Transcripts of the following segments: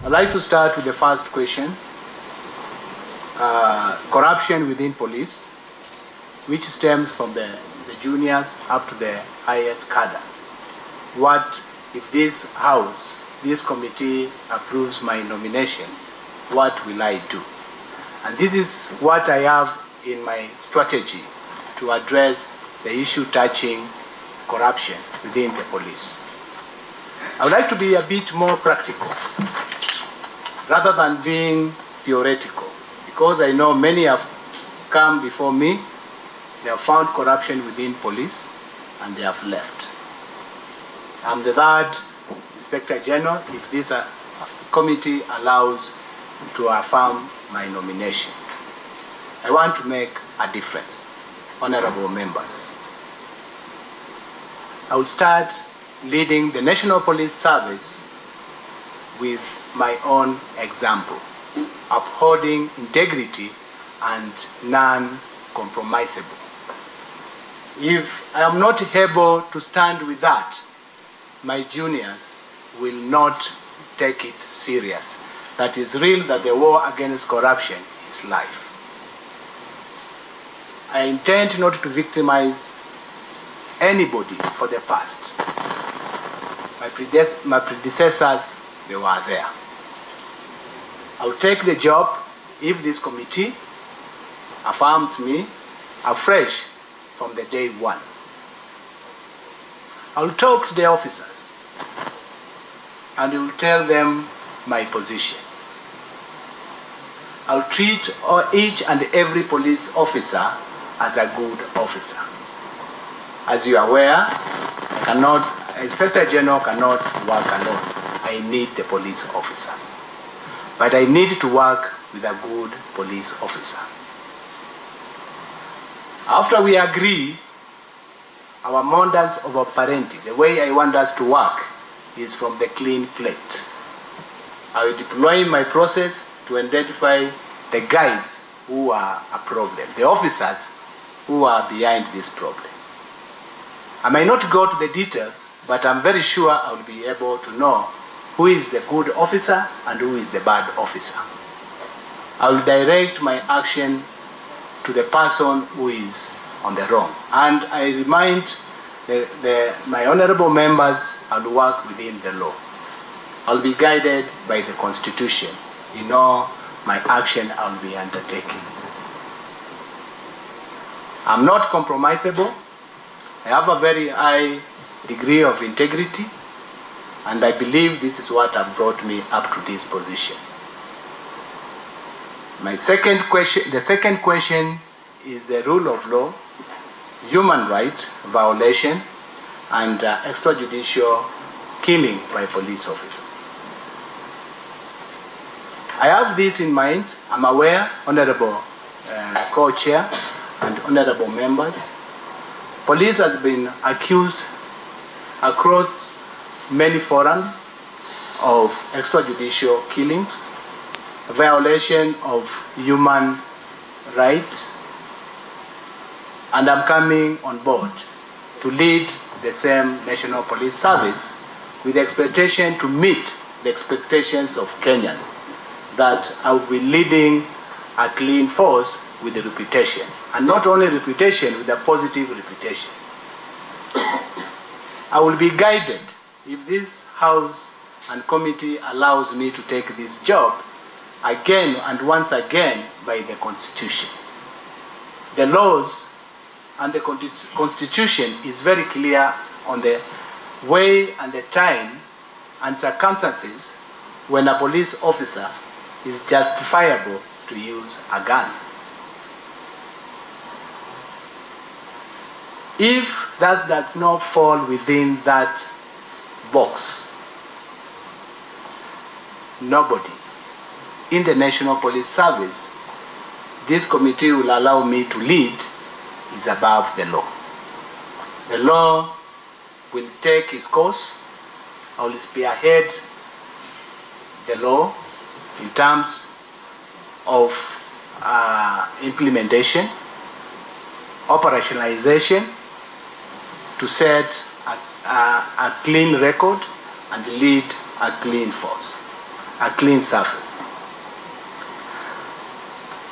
I'd like to start with the first question. Corruption within police, which stems from the juniors up to the highest cadre. What if this house, this committee approves my nomination, what will I do? And this is what I have in my strategy to address the issue touching corruption within the police. I would like to be a bit more practical rather than being theoretical, because I know many have come before me, they have found corruption within police, and they have left. I'm the third Inspector General if this committee allows to affirm my nomination. I want to make a difference, honorable members. I will start leading the National Police Service with my own example, upholding integrity and non-compromisable. If I am not able to stand with that, my juniors will not take it serious. That is real, that the war against corruption is life. I intend not to victimize anybody for the past. My predecessors, they were there. I will take the job if this committee affirms me afresh from the day one. I will talk to the officers and will tell them my position. I will treat each and every police officer as a good officer. As you are aware, Inspector General cannot work alone. I need the police officers. But I need to work with a good police officer. After we agree, our modus of operandi, the way I want us to work, is from the clean plate. I will deploy my process to identify the guys who are a problem, the officers who are behind this problem. I may not go to the details, but I'm very sure I will be able to know who is the good officer and who is the bad officer. I will direct my action to the person who is on the wrong. And I remind my honorable members, I will work within the law. I will be guided by the Constitution in all my action I will be undertaking. I'm not compromisable. I have a very high degree of integrity, and I believe this is what has brought me up to this position. The second question is the rule of law, human rights violation, and extrajudicial killing by police officers. I have this in mind. I'm aware, Honorable Co-Chair and Honorable members, police has been accused across many forums of extrajudicial killings, violation of human rights, and I'm coming on board to lead the same National Police Service with the expectation to meet the expectations of Kenyans, that I will be leading a clean force with a reputation, and not only reputation, with a positive reputation. I will be guided, if this House and committee allows me to take this job, again and once again by the Constitution. The laws and the Constitution is very clear on the way and the time and circumstances when a police officer is justifiable to use a gun. If that does not fall within that box, nobody in the National Police Service this committee will allow me to lead is above the law. The law will take its course. I will spearhead the law in terms of implementation, operationalization, to set a clean record and lead a clean force. a clean surface.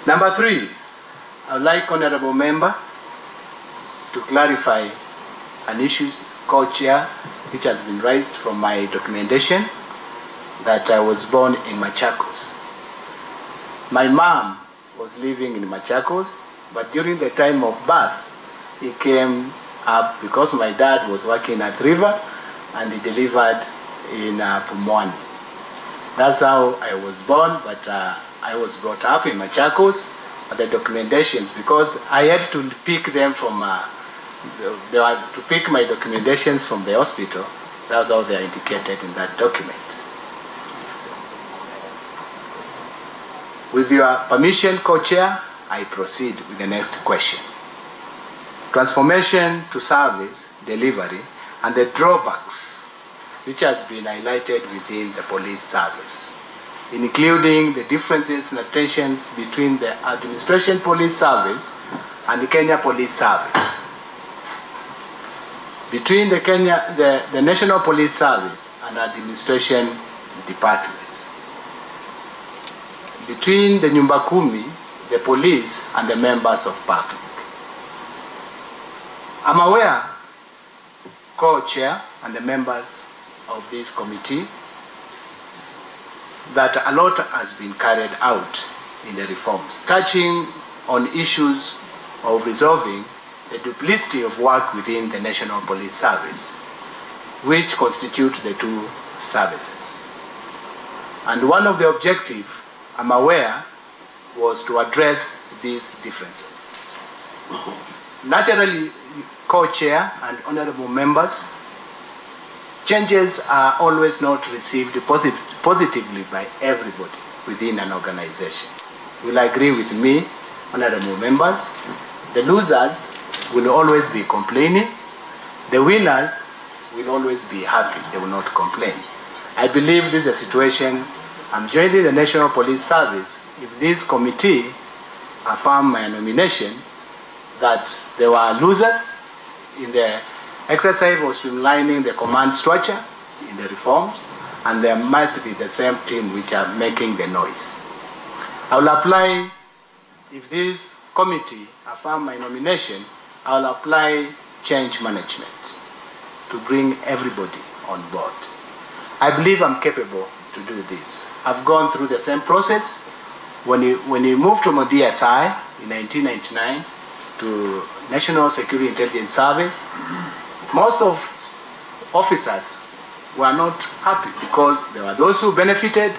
Number 3, I would like Honorable Member to clarify an issue, co-chair, which has been raised from my documentation that I was born in Machakos. My mom was living in Machakos, but during the time of birth, he came up because my dad was working at River and he delivered in Pumwani. That's how I was born, but I was brought up in Machakos. But the documentations, because I had to pick them from, they had to pick my documentations from the hospital. That's how they are indicated in that document. With your permission, co-chair, I proceed with the next question. Transformation to service delivery and the drawbacks which has been highlighted within the police service, including the differences and tensions between the administration police service and the Kenya Police Service, between the National Police Service and administration departments, between the Nyumba Kumi, the police, and the members of public. I'm aware, co-chair and the members of this committee, that a lot has been carried out in the reforms, touching on issues of resolving the duplicity of work within the National Police Service, which constitute the two services. And one of the objectives, I'm aware, was to address these differences. Naturally, co-chair and honorable members, changes are always not received positively by everybody within an organization. Will agree with me, honorable members, the losers will always be complaining, the winners will always be happy, they will not complain. I believe this is the situation. I'm joining the National Police Service. If this committee affirm my nomination, that there were losers in the exercise of streamlining the command structure in the reforms, and there must be the same team which are making the noise. I will apply, if this committee affirm my nomination, I will apply change management to bring everybody on board. I believe I'm capable to do this. I've gone through the same process. When you moved from a DSI in 1999 to National Security Intelligence Service, most of officers were not happy because there were those who benefited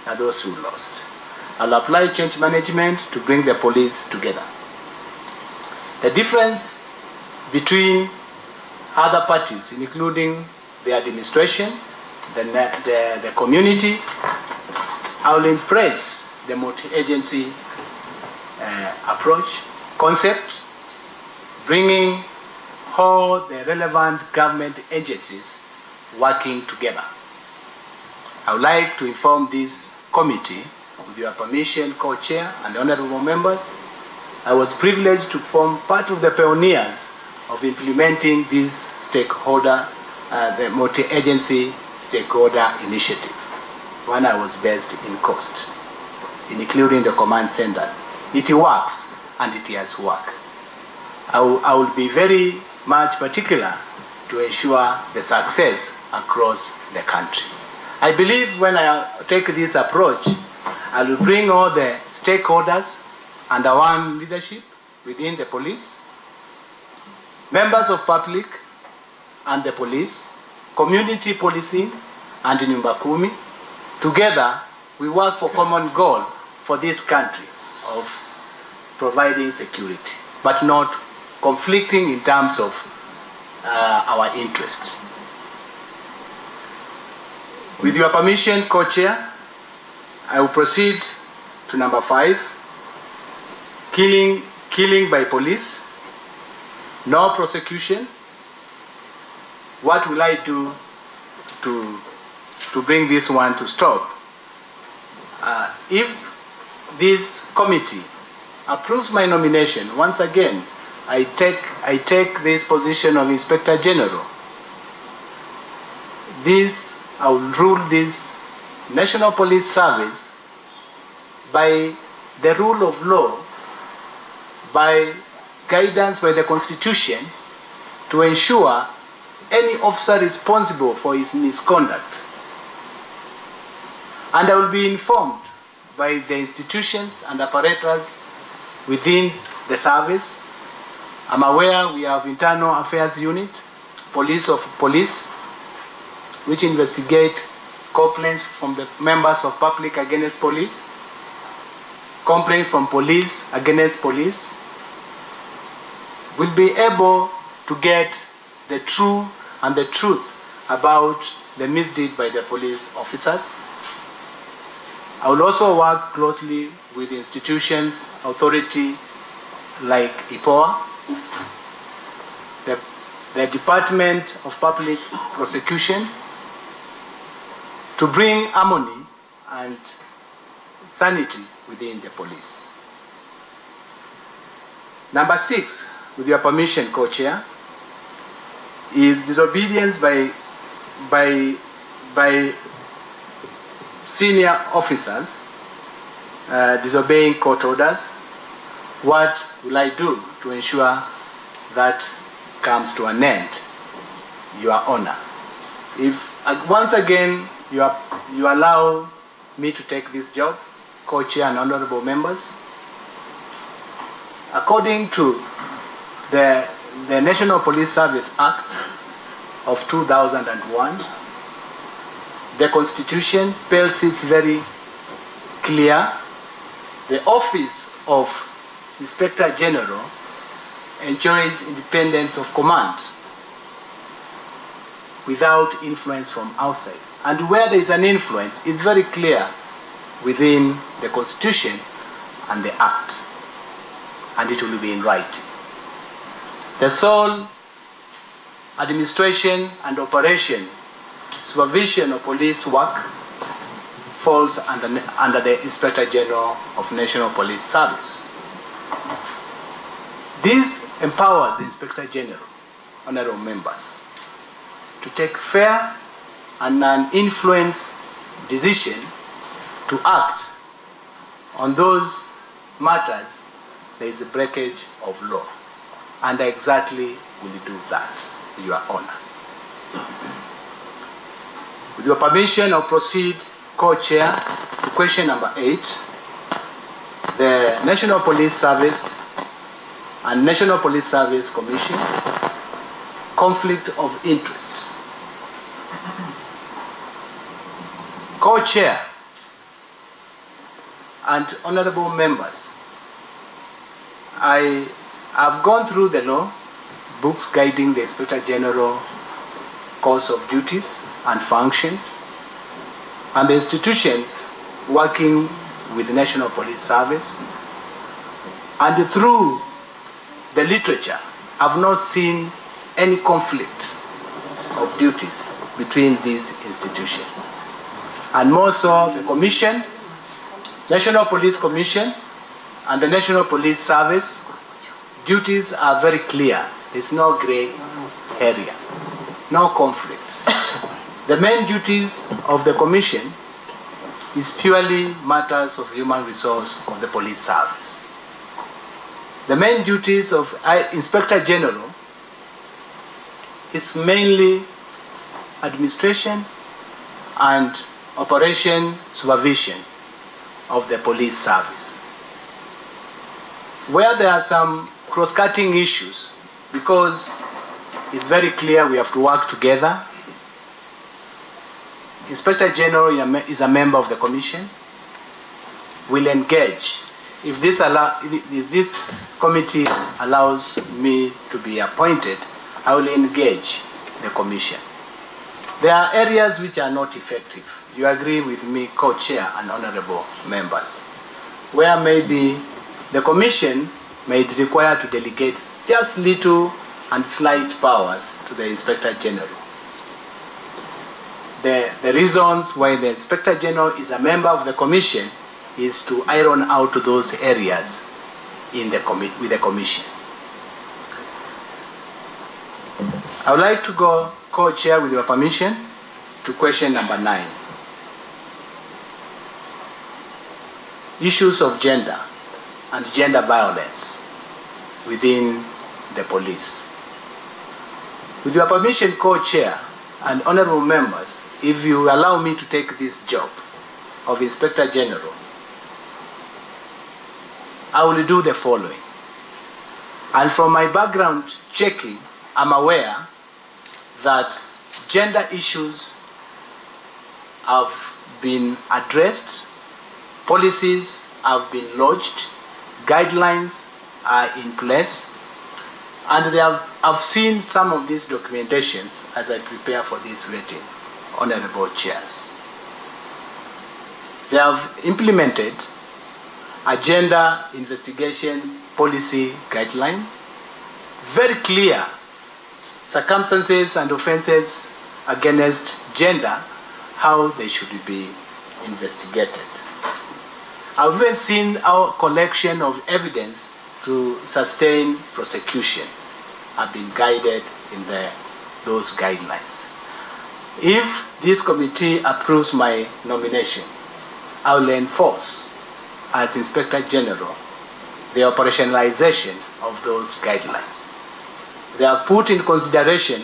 and those who lost. I'll apply change management to bring the police together. The difference between other parties, including the administration, the community, I will embrace the multi-agency approach, concept, bringing all the relevant government agencies working together. I would like to inform this committee, with your permission, co-chair and honorable members, I was privileged to form part of the pioneers of implementing this stakeholder, the multi-agency stakeholder initiative when I was based in Coast, including the command centers. It works and it has worked. I will be very much particular to ensure the success across the country. I believe when I take this approach, I will bring all the stakeholders under one leadership within the police, members of public and the police, community policing and Nyumba Kumi. Together, we work for common goal for this country of providing security, but not conflicting in terms of our interests. With your permission, co-chair, I will proceed to number 5, killing by police, no prosecution. What will I do to bring this one to stop? If this committee approves my nomination, once again, I take this position of Inspector General. I will rule this National Police Service by the rule of law, by guidance by the Constitution, to ensure any officer responsible for his misconduct. And I will be informed by the institutions and apparatus within the service. I'm aware we have Internal Affairs Unit, Police of Police, which investigate complaints from the members of public against police, complaints from police against police. Will be able to get the truth about the misdeed by the police officers. I will also work closely with institutions, authority like IPOA, the Department of Public Prosecution, to bring harmony and sanity within the police. Number 6, with your permission, Co-Chair, is disobedience by senior officers, disobeying court orders. What will I do to ensure that comes to an end, Your Honor? If once again you allow me to take this job, Co-Chair and honorable members, according to the National Police Service Act of 2001, the Constitution spells it very clear. The office of Inspector General enjoys independence of command without influence from outside. And where there is an influence, it's very clear within the Constitution and the Act, and it will be in writing. The sole administration and operation, supervision of police work falls under the Inspector General of National Police Service. This empowers the Inspector General, honorable members, to take fair and non-influence decision to act on those matters there is a breakage of law. And I exactly will do that, Your Honor. With your permission, I'll proceed, Co-Chair, to question number 8. The National Police Service and National Police Service Commission, conflict of interest. Co-Chair and honorable members, I have gone through the law, books guiding the Inspector General course of duties and functions, and the institutions working with the National Police Service. And through the literature, I've not seen any conflict of duties between these institutions. And more so, the Commission, National Police Commission, and the National Police Service, duties are very clear. There's no gray area, no conflict. The main duties of the Commission is purely matters of human resource of the police service. The main duties of Inspector General is mainly administration and operation supervision of the police service. Where there are some cross-cutting issues, because it's very clear we have to work together. Inspector General is a member of the Commission, will engage. If this committee allows me to be appointed, I will engage the Commission. There are areas which are not effective. You agree with me, Co-Chair and honorable members, where maybe the Commission may require to delegate just little and slight powers to the Inspector General. The reasons why the Inspector General is a member of the Commission is to iron out those areas with the Commission. I would like to go, Co-Chair, with your permission, to question number 9. issues of gender and gender violence within the police. With your permission, co-chair and honorable members, if you allow me to take this job of Inspector General, I will do the following. And from my background checking, I'm aware that gender issues have been addressed, policies have been lodged, guidelines are in place, and I've seen some of these documentations as I prepare for this meeting, honorable chairs. They have implemented a gender investigation policy guideline, very clear circumstances and offenses against gender, how they should be investigated. I've even seen our collection of evidence to sustain prosecution have been guided in those guidelines. If this committee approves my nomination, I will enforce as Inspector General the operationalization of those guidelines. They have put in consideration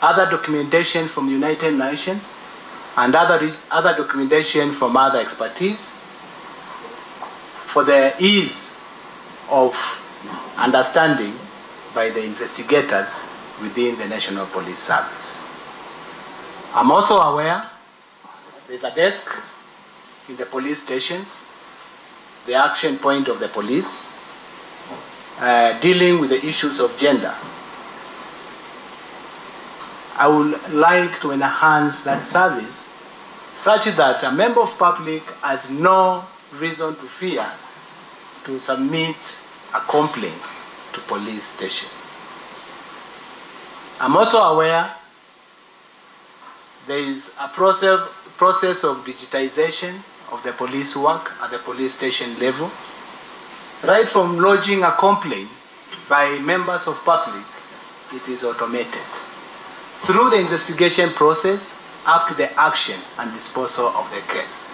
other documentation from the United Nations and other documentation from other expertise for the ease of understanding by the investigators within the National Police Service. I'm also aware there's a desk in the police stations, the action point of the police, dealing with the issues of gender. I would like to enhance that service such that a member of public has no reason to fear to submit a complaint to police station. I'm also aware there is a process of digitization of the police work at the police station level. Right from lodging a complaint by members of public, it is automated. Through the investigation process, up to the action and disposal of the case.